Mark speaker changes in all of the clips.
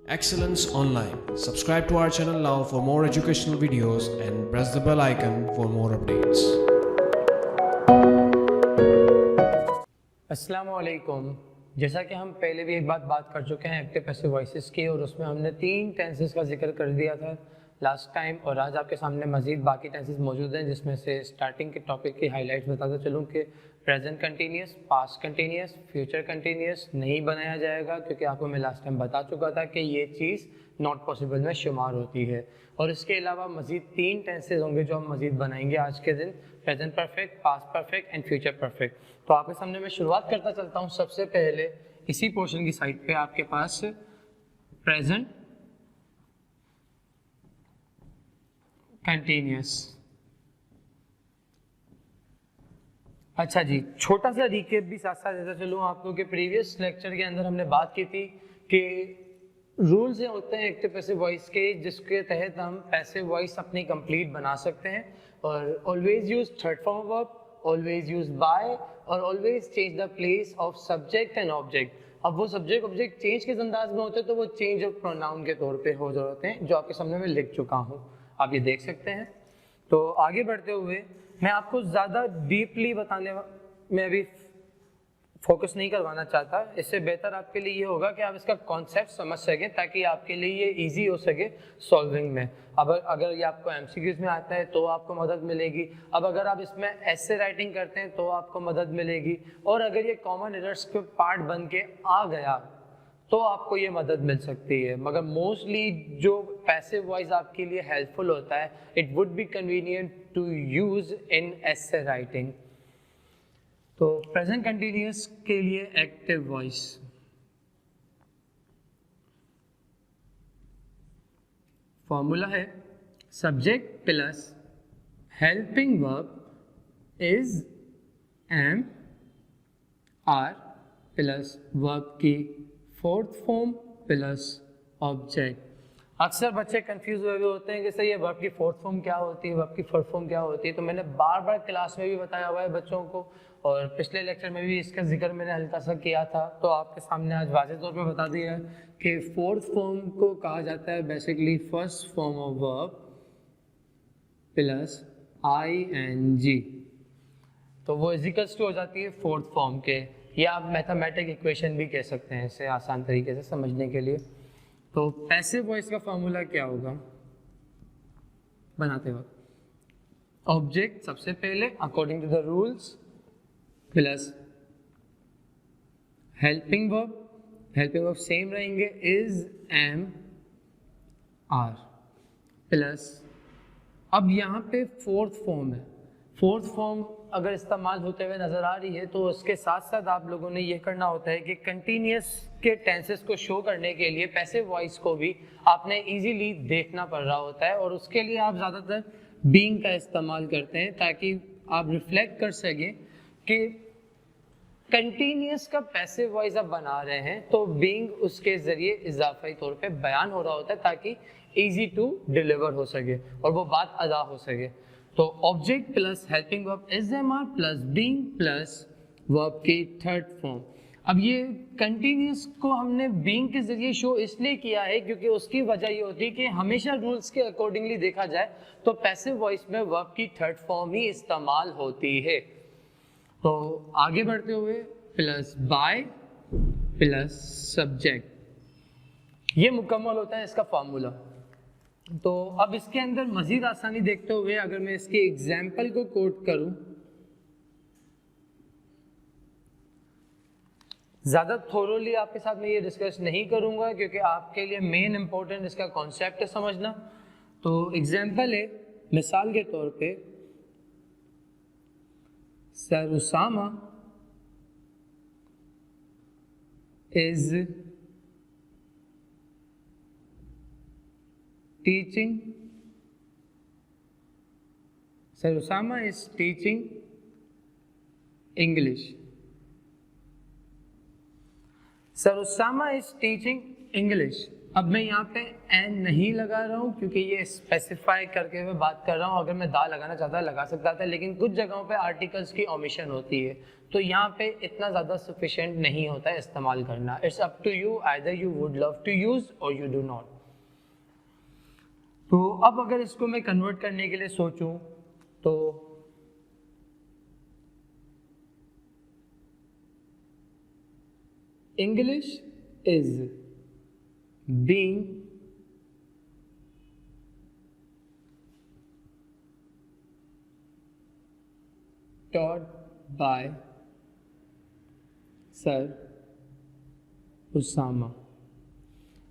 Speaker 1: Excellence Online. Subscribe to our channel now for more educational videos and press the bell icon for more updates.
Speaker 2: अस्सलामुअलैकुम। जैसा कि हम पहले भी एक बात कर चुके हैं एक्टिव पैसिव वॉइसेस की, और उसमें हमने 3 टेंसेस का जिक्र कर दिया था लास्ट टाइम, और आज आपके सामने मज़ीद बाकी टेंसेस मौजूद हैं, जिसमें से स्टार्टिंग के टॉपिक की हाइलाइट्स बताता चलूँ कि present continuous, past continuous, future continuous नहीं बनाया जाएगा, क्योंकि आपको मैं लास्ट टाइम बता चुका था कि ये चीज़ नॉट पॉसिबल में शुमार होती है। और इसके अलावा मज़ीद 3 टेंसेस होंगे जो हम मज़ीद बनाएंगे आज के दिन, present perfect, past perfect and future perfect. तो आपके सामने मैं शुरुआत करता चलता हूँ। सबसे पहले इसी पोर्शन की साइड पे आपके पास प्रेजेंट कंटिन्यूस। अच्छा जी, छोटा सा रिकेप भी साथ साथ देता चलूँ आपको कि प्रीवियस लेक्चर के अंदर हमने बात की थी कि रूल्स होते हैं एक्टिव पैसिव वॉइस के, जिसके तहत हम पैसिव वॉइस अपनी कंप्लीट बना सकते हैं। और always use third form verb, always use by, और always change the place of subject and object. अब वो सब्जेक्ट ऑब्जेक्ट चेंज किस अंदाज में होते हैं, तो वो चेंज ऑफ प्रोनाउन के तौर पे हो जाते हैं, जो आपके सामने मैं लिख चुका हूँ, आप ये देख सकते हैं। तो आगे बढ़ते हुए मैं आपको ज़्यादा डीपली बताने में अभी फोकस नहीं करवाना चाहता। इससे बेहतर आपके लिए ये होगा कि आप इसका कॉन्सेप्ट समझ सकें, ताकि आपके लिए ये इजी हो सके सॉल्विंग में। अब अगर ये आपको एमसीक्यूज में आता है तो आपको मदद मिलेगी, अब अगर आप इसमें ऐसे राइटिंग करते हैं तो आपको मदद मिलेगी, और अगर ये कॉमन एरर्स के पार्ट बन के आ गया तो आपको ये मदद मिल सकती है। मगर मोस्टली जो पैसिव वॉइस आपके लिए हेल्पफुल होता है, it would be convenient to use in essay writing. तो प्रेजेंट कंटिन्यूअस के लिए एक्टिव वॉइस, फॉर्मूला है subject plus helping verb is am are plus verb की फोर्थ फॉर्म प्लस ऑब्जेक्ट। अक्सर बच्चे कंफ्यूज हुए होते हैं कि सर ये वर्ब की फोर्थ फॉर्म क्या होती है, वर्ब की फोर्थ फॉर्म क्या होती है। तो मैंने बार बार क्लास में भी बताया हुआ है बच्चों को, और पिछले लेक्चर में भी इसका जिक्र मैंने हल्का सा किया था, तो आपके सामने आज वाज़ेह तौर पे बता दिया कि फोर्थ फॉर्म को कहा जाता है basically first form of verb plus ING। तो वो इजिकल्स टू हो जाती है फोर्थ फॉर्म के, या आप मैथमेटिक इक्वेशन भी कह सकते हैं इसे आसान तरीके से समझने के लिए। तो पैसिव वॉइस का फॉर्मूला क्या होगा बनाते वक्त, ऑब्जेक्ट सबसे पहले according to the rules plus helping verb same रहेंगे इज एम आर प्लस, अब यहाँ पे फोर्थ फॉर्म है। फोर्थ फॉर्म अगर इस्तेमाल होते हुए नज़र आ रही है तो उसके साथ साथ आप लोगों ने ये करना होता है कि कंटिन्यूस के टेंसेस को शो करने के लिए पैसिव वॉइस को भी आपने इजीली देखना पड़ रहा होता है, और उसके लिए आप ज़्यादातर बीइंग का इस्तेमाल करते हैं, ताकि आप रिफ्लेक्ट कर सकें कि कंटिन्यूस का पैसिव वॉइस आप बना रहे हैं तो बीइंग उसके ज़रिए इजाफी तौर पे बयान हो रहा होता है, ताकि ईजी टू डिलीवर हो सके और वो बात अदा हो सके। तो object plus helping verb is am are plus being plus verb की थर्ड फॉर्म। अब ये कंटिन्यूस को हमने बीइंग के जरिए शो इसलिए किया है क्योंकि उसकी वजह ये होती है कि हमेशा रूल्स के अकॉर्डिंगली देखा जाए तो पैसिव वॉइस में वर्ब की थर्ड फॉर्म ही इस्तेमाल होती है। तो आगे बढ़ते हुए प्लस बाय प्लस सब्जेक्ट, ये मुकम्मल होता है इसका फॉर्मूला। तो अब इसके अंदर मजीद आसानी देखते हुए अगर मैं इसके एग्जाम्पल को कोट करूं, ज़्यादा थोरोली आपके साथ मैं ये डिस्कस नहीं करूंगा क्योंकि आपके लिए मेन इंपॉर्टेंट इसका कॉन्सेप्ट है समझना। तो एग्जाम्पल है, मिसाल के तौर पे sir Usama is teaching, sir Usama is teaching English, sir Usama is teaching English. अब मैं यहाँ पे एन नहीं लगा रहा हूँ क्योंकि ये स्पेसिफाई करके मैं बात कर रहा हूँ। अगर मैं दा लगाना चाहता लगा सकता था, लेकिन कुछ जगहों पे आर्टिकल्स की ओमिशन होती है, तो यहाँ पे इतना ज़्यादा सफिशिएंट नहीं होता है इस्तेमाल करना। It's up to you, either you would love to use or you do not. तो अब अगर इसको मैं कन्वर्ट करने के लिए सोचूं तो English is being taught by sir Usama.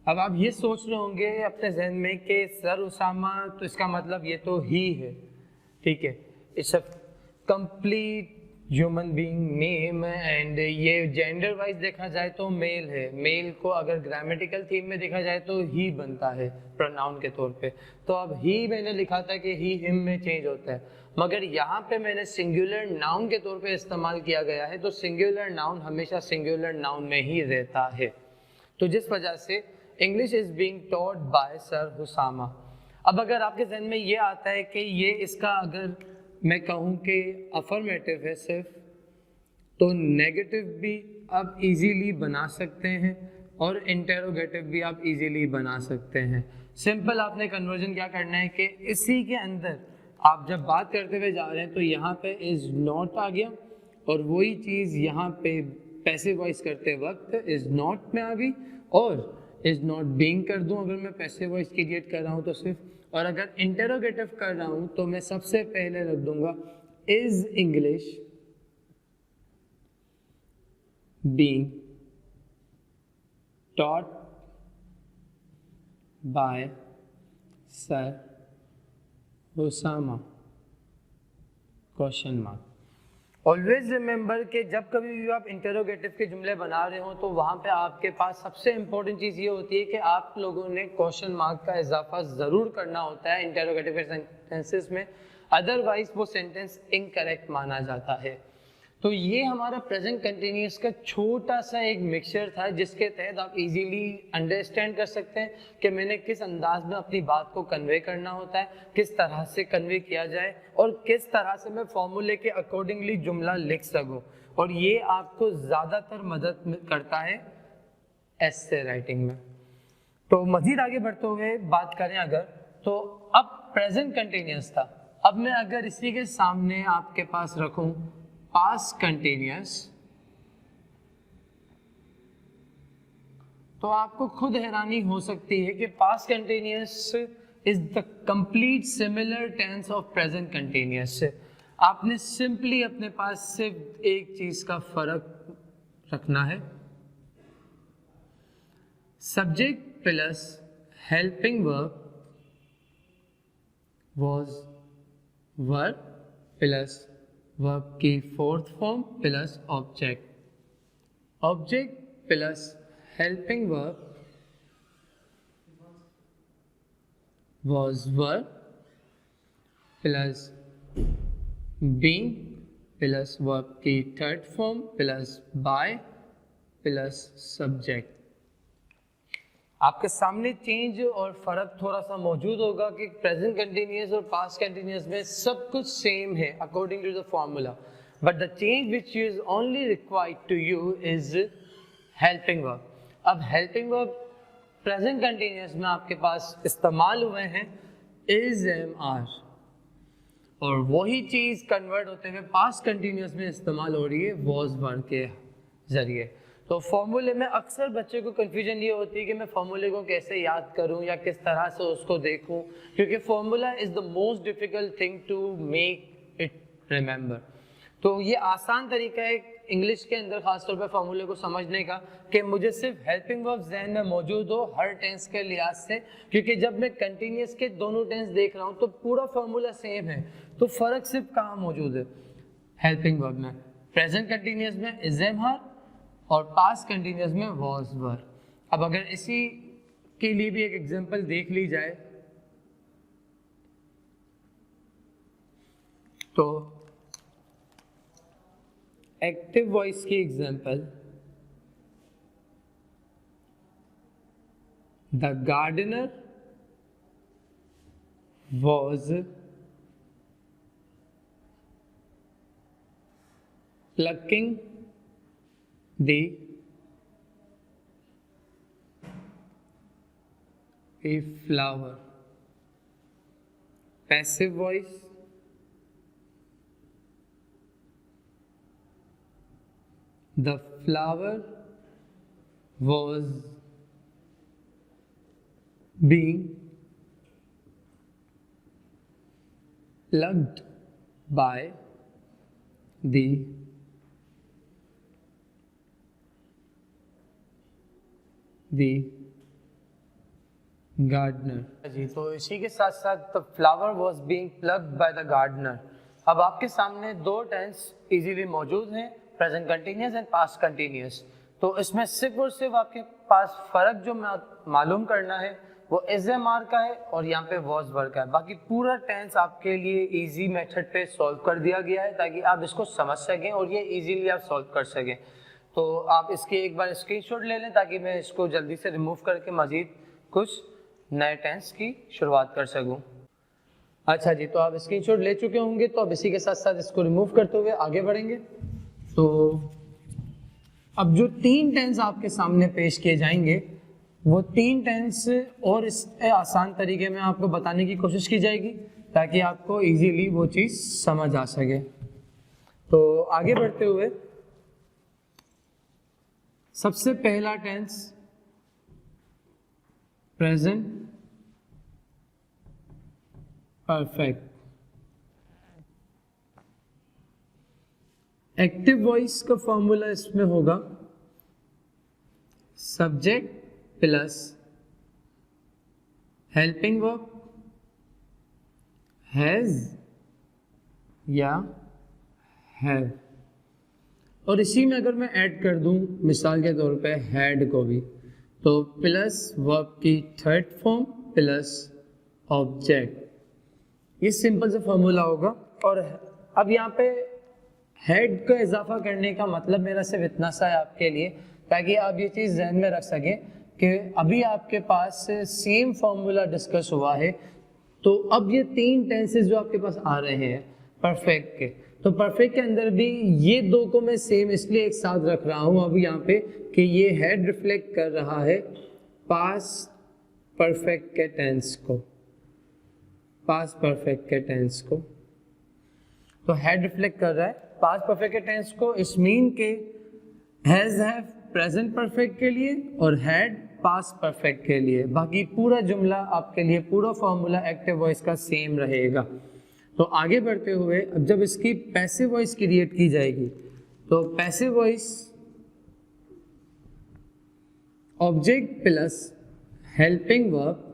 Speaker 2: अब आप ये सोच रहे होंगे अपने जहन में कि सर उसामा, तो इसका मतलब ये तो ही है, ठीक है, it's a complete human being name and ये जेंडर वाइज देखा जाए तो मेल है। मेल को अगर ग्रामेटिकल थीम में देखा जाए तो ही बनता है प्रोनाउन के तौर पे। तो अब ही मैंने लिखा था कि ही हिम में चेंज होता है, मगर यहाँ पे मैंने सिंगुलर नाउन के तौर पे इस्तेमाल किया गया है, तो सिंगुलर नाउन हमेशा सिंगुलर नाउन में ही रहता है। तो जिस वजह से English is being taught by sir Husama. अब अगर आपके जहन में ये आता है कि ये इसका अगर मैं कहूँ कि अफर्मेटिव है सिर्फ, तो नेगेटिव भी आप इजीली बना सकते हैं और इंटेरोगेटिव भी आप इजीली बना सकते हैं। सिंपल आपने कन्वर्जन क्या करना है कि इसी के अंदर आप जब बात करते हुए जा रहे हैं तो यहाँ पे इज नॉट आ गया, और वही चीज़ यहाँ पे पैसिव वॉइस करते वक्त इज नॉट में आ गई, और इज नॉट बीइंग कर दूं अगर मैं पैसिव वॉइस क्रिएट कर रहा हूँ तो सिर्फ, और अगर इंटेरोगेटिव कर रहा हूँ तो मैं सबसे पहले रख दूंगा is English being taught by sir Husama question mark. Always remember कि जब कभी भी आप इंटेरोगेटिव के जुमले बना रहे हो तो वहाँ पे आपके पास सबसे इंपॉर्टेंट चीज़ ये होती है कि आप लोगों ने क्वेश्चन मार्क का इजाफा ज़रूर करना होता है इंटेरोगेटिव के सेंटेंसेस में, अदरवाइज वो सेंटेंस इनकरेक्ट माना जाता है। तो ये हमारा प्रेजेंट कंटिन्यूअस का छोटा सा एक मिक्सचर था जिसके तहत आप इजीली अंडरस्टैंड कर सकते हैं कि मैंने किस अंदाज में अपनी बात को कन्वे करना होता है, किस तरह से कन्वे किया जाए और किस तरह से मैं फॉर्मूले के अकॉर्डिंगली जुमला लिख सकूं। और ये आपको ज़्यादातर मदद करता है एस्से राइटिंग में। तो मज़ीद आगे बढ़ते हुए बात करें अगर, तो अब प्रेजेंट कंटिन्यूअस था, अब मैं अगर इसी के सामने आपके पास रखूं पास्ट कंटिन्यूअस, तो आपको खुद हैरानी हो सकती है कि past continuous is the complete similar tense of present continuous. आपने सिंपली अपने पास सिर्फ एक चीज का फर्क रखना है, subject plus helping verb was verb plus verb की fourth form plus object, object plus helping verb was verb plus being plus verb की third form plus by plus subject. आपके सामने चेंज और फर्क थोड़ा सा मौजूद होगा कि प्रेजेंट कंटिन्यूअस और पास्ट कंटिन्यूअस में सब कुछ सेम है according to the formula, but the change which is only required to you is helping verb. अब हेल्पिंग वर्ब प्रेजेंट कंटिन्यूअस में आपके पास इस्तेमाल हुए हैं इज एम आर, और वही चीज कन्वर्ट होते हुए पास्ट कंटिन्यूअस में इस्तेमाल हो रही है वॉज वर्ब के जरिए। तो फॉर्मूले में अक्सर बच्चे को कंफ्यूजन ये होती है कि मैं फॉर्मूले को कैसे याद करूं या किस तरह से उसको देखूं, क्योंकि formula is the most difficult thing to make it remember. तो ये आसान तरीका है इंग्लिश के अंदर खासतौर पर फॉर्मूले को समझने का कि मुझे सिर्फ हेल्पिंग वर्ब जहन में मौजूद हो हर टेंस के लिहाज से, क्योंकि जब मैं कंटिन्यूअस के दोनों टेंस देख रहा हूँ तो पूरा फॉर्मूला सेम है, तो फर्क सिर्फ कहाँ मौजूद है हेल्पिंग वर्ब में, प्रेजेंट कंटिन्यूअस में इज एम आर और पास्ट कंटिन्यूअस में वॉज वर। अब अगर इसी के लिए भी एक एग्जांपल देख ली जाए तो एक्टिव वॉइस की example the gardener was plucking the a flower. Passive voice. The flower was being plucked by the gardener ji. तो इसी के साथ साथ the flower was being plucked by the gardener. अब आपके सामने दो टेंस इजीली मौजूद हैं, present continuous and past continuous. तो इसमें सिर्फ और सिर्फ आपके पास फर्क जो मालूम करना है वो एसएमआर का है और यहाँ पे वॉज वर्ब का है। बाकी पूरा टेंस आपके लिए इजी मेथड पे सॉल्व कर दिया गया है ताकि आप इसको समझ सकें और ये इजीली आप सॉल्व कर सकें। तो आप इसकी एक बार स्क्रीनशॉट ले लें ताकि मैं इसको जल्दी से रिमूव करके मजीद कुछ नए टेंस की शुरुआत कर सकूं। अच्छा जी, तो आप स्क्रीनशॉट ले चुके होंगे, तो अब इसी के साथ साथ इसको रिमूव करते हुए आगे बढ़ेंगे। तो अब जो तीन टेंस आपके सामने पेश किए जाएंगे वो तीन टेंस और इस आसान तरीके में आपको बताने की कोशिश की जाएगी ताकि आपको इजीली वो चीज़ समझ आ सके। तो आगे बढ़ते हुए सबसे पहला tense present perfect. Active voice का फॉर्मूला इसमें होगा subject plus helping verb has या हैव, और इसी में अगर मैं ऐड कर दूं मिसाल के तौर पे हैड को भी, तो प्लस वर्ब की थर्ड फॉर्म प्लस ऑब्जेक्ट, ये सिंपल सा फॉर्मूला होगा। और अब यहाँ पे हेड का इजाफा करने का मतलब मेरा सिर्फ इतना सा है आपके लिए ताकि आप ये चीज़ जहन में रख सकें कि अभी आपके पास सेम फॉर्मूला डिस्कस हुआ है। तो अब ये तीन टेंसेस जो आपके पास आ रहे हैं परफेक्ट के, तो परफेक्ट के अंदर भी ये दो को मैं सेम इसलिए एक साथ रख रहा हूँ अब यहाँ पे कि ये हेड रिफ्लेक्ट कर रहा है पास्ट परफेक्ट के टेंस को, पास्ट परफेक्ट के टेंस को। तो हेड रिफ्लेक्ट कर रहा है पास्ट परफेक्ट के टेंस को, इस मीन के हैज हैव प्रेजेंट परफेक्ट के लिए और हैड पास्ट परफेक्ट के लिए। बाकी पूरा जुमला आपके लिए पूरा फॉर्मूला एक्टिव वॉइस का सेम रहेगा। तो आगे बढ़ते हुए अब जब इसकी पैसिव वॉइस क्रिएट की जाएगी तो passive voice object plus helping verb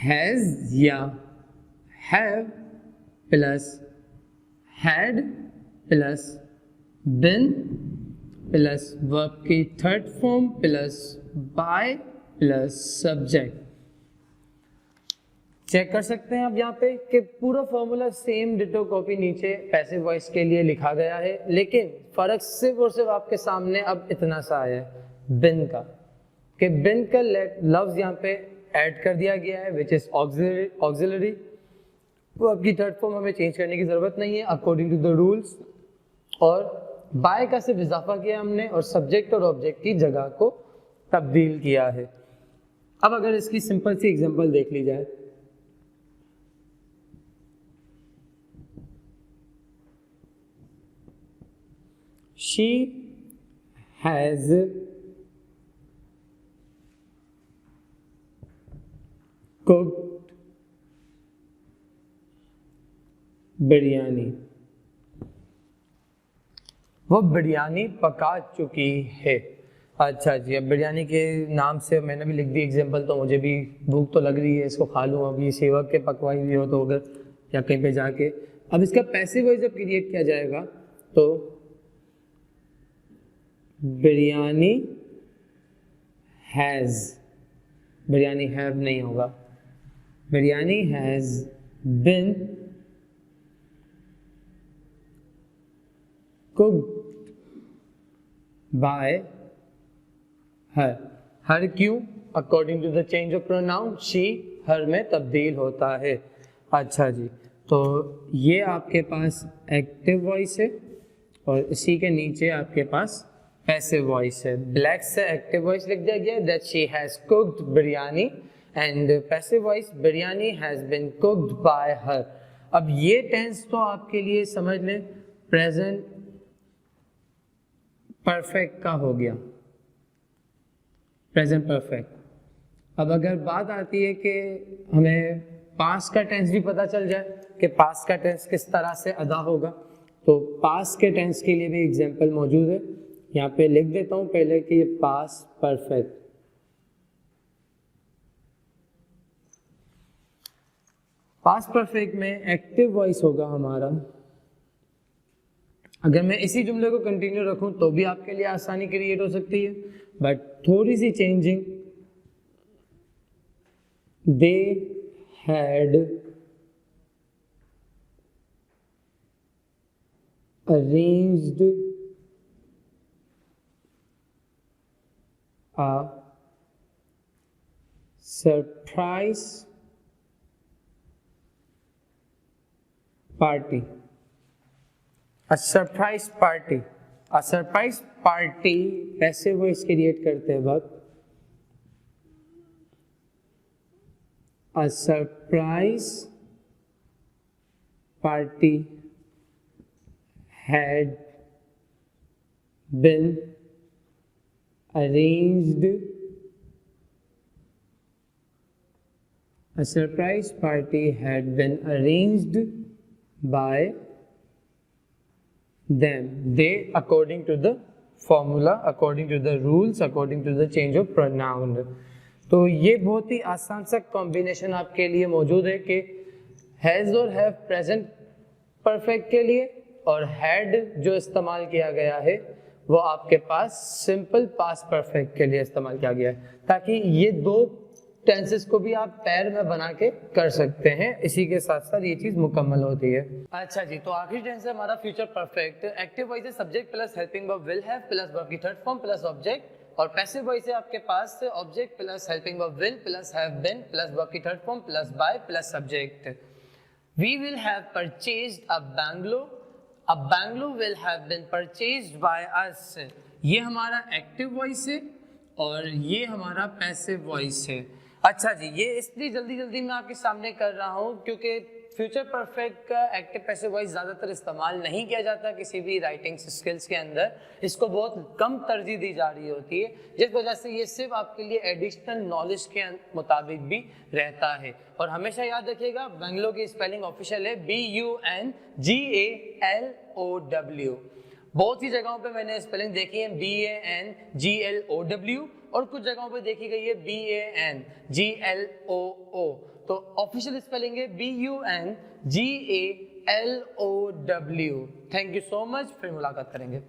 Speaker 2: has या have plus had plus been plus verb की third form plus by plus subject. Check कर सकते हैं आप यहाँ पे कि पूरा फॉर्मूला सेम डिटो कॉपी नीचे पैसिव वॉइस के लिए लिखा गया है, लेकिन फर्क सिर्फ और सिर्फ आपके सामने अब इतना सा आया है बिन का, कि बिन का लफ्ज यहाँ पे ऐड कर दिया गया है विच इज ऑक्सिलरी। वो आपकी थर्ड फॉर्म हमें चेंज करने की जरूरत नहीं है अकॉर्डिंग टू द रूल्स, और बाय का सिर्फ इजाफा किया हमने और सब्जेक्ट और ऑब्जेक्ट की जगह को तब्दील किया है। अब अगर इसकी सिंपल सी एग्जांपल देख ली जाए, she has cooked बिरयानी, वो बिरयानी पका चुकी है। अच्छा जी, अब बिरयानी के नाम से मैंने भी लिख दी एग्जांपल, तो मुझे भी भूख तो लग रही है, इसको खा लूँ अभी सेवक के पकवाई हुई हो तो अगर या कहीं पे जाके। अब इसका पैसिव वॉइस जब क्रिएट किया जाएगा तो बिरयानी हैज़, बिरयानी हैव नहीं होगा, biryani has been cooked by her. Her क्यों? According to the change of pronoun she her में तब्दील होता है। अच्छा जी, तो ये आपके पास एक्टिव वॉइस है और इसी के नीचे आपके पास पैसिव वॉइस है। ब्लैक से एक्टिव वॉइस लिख दिया गया that she has cooked biryani and passive voice biryani has been cooked by her. अब ये टेंस तो आपके लिए समझ लें प्रेजेंट परफेक्ट का हो गया, प्रेजेंट परफेक्ट। अब अगर बात आती है कि हमें पास्ट का टेंस भी पता चल जाए कि पास्ट का टेंस किस तरह से अदा होगा, तो पास्ट के टेंस के लिए भी एग्जांपल मौजूद है। यहाँ पे लिख देता हूँ पहले कि ये पास्ट परफेक्ट। पास्ट परफेक्ट में एक्टिव वॉइस होगा हमारा। अगर मैं इसी जुमले को कंटिन्यू रखूं तो भी आपके लिए आसानी क्रिएट हो सकती है, बट थोड़ी सी changing. They had arranged a surprise party. A surprise party. A surprise party passive voice create करते वक्त a surprise party had been arranged. A surprise party had been arranged by them. They, according to the formula, according to the rules, according to the change of pronoun. तो ये बहुत ही आसान सा combination आपके लिए मौजूद है कि हैज और हैव प्रेजेंट परफेक्ट के लिए और हैड जो इस्तेमाल किया गया है वो आपके पास सिंपल पास्ट परफेक्ट के लिए इस्तेमाल किया गया है, ताकि ये दो टेंसेस को भी आप पैर में बना के कर सकते हैं। इसी के साथ साथ ये चीज मुकम्मल होती है। अच्छा जी, तो आखिरी टेंस है हमारा फ्यूचर परफेक्ट। एक्टिव वॉइस है subject plus helping verb will have plus verb की थर्ड फॉर्म प्लस ऑब्जेक्ट, और पैसिव वॉइस है आपके पास object plus helping verb will plus have been plus verb की third form plus by plus subject. We will have purchased a bungalow, A bungalow will have been purchased by us। ये हमारा active voice है और ये हमारा passive voice है। अच्छा जी, ये इसलिए जल्दी जल्दी मैं आपके सामने कर रहा हूँ क्योंकि फ्यूचर परफेक्ट का एक्टिव पैसिव वॉइस ज़्यादातर इस्तेमाल नहीं किया जाता किसी भी राइटिंग स्किल्स के अंदर। इसको बहुत कम तरजीह दी जा रही होती है, जिस वजह से ये सिर्फ आपके लिए एडिशनल नॉलेज के मुताबिक भी रहता है। और हमेशा याद रखिएगा बैंगलो की स्पेलिंग ऑफिशियल है BUNGALOW। बहुत सी जगहों पे मैंने स्पेलिंग देखी है BANGLOW और कुछ जगहों पे देखी गई है BANGLOO। तो ऑफिशियल स्पेलिंग है BUNGALOW। Thank you so much, फिर मुलाकात करेंगे।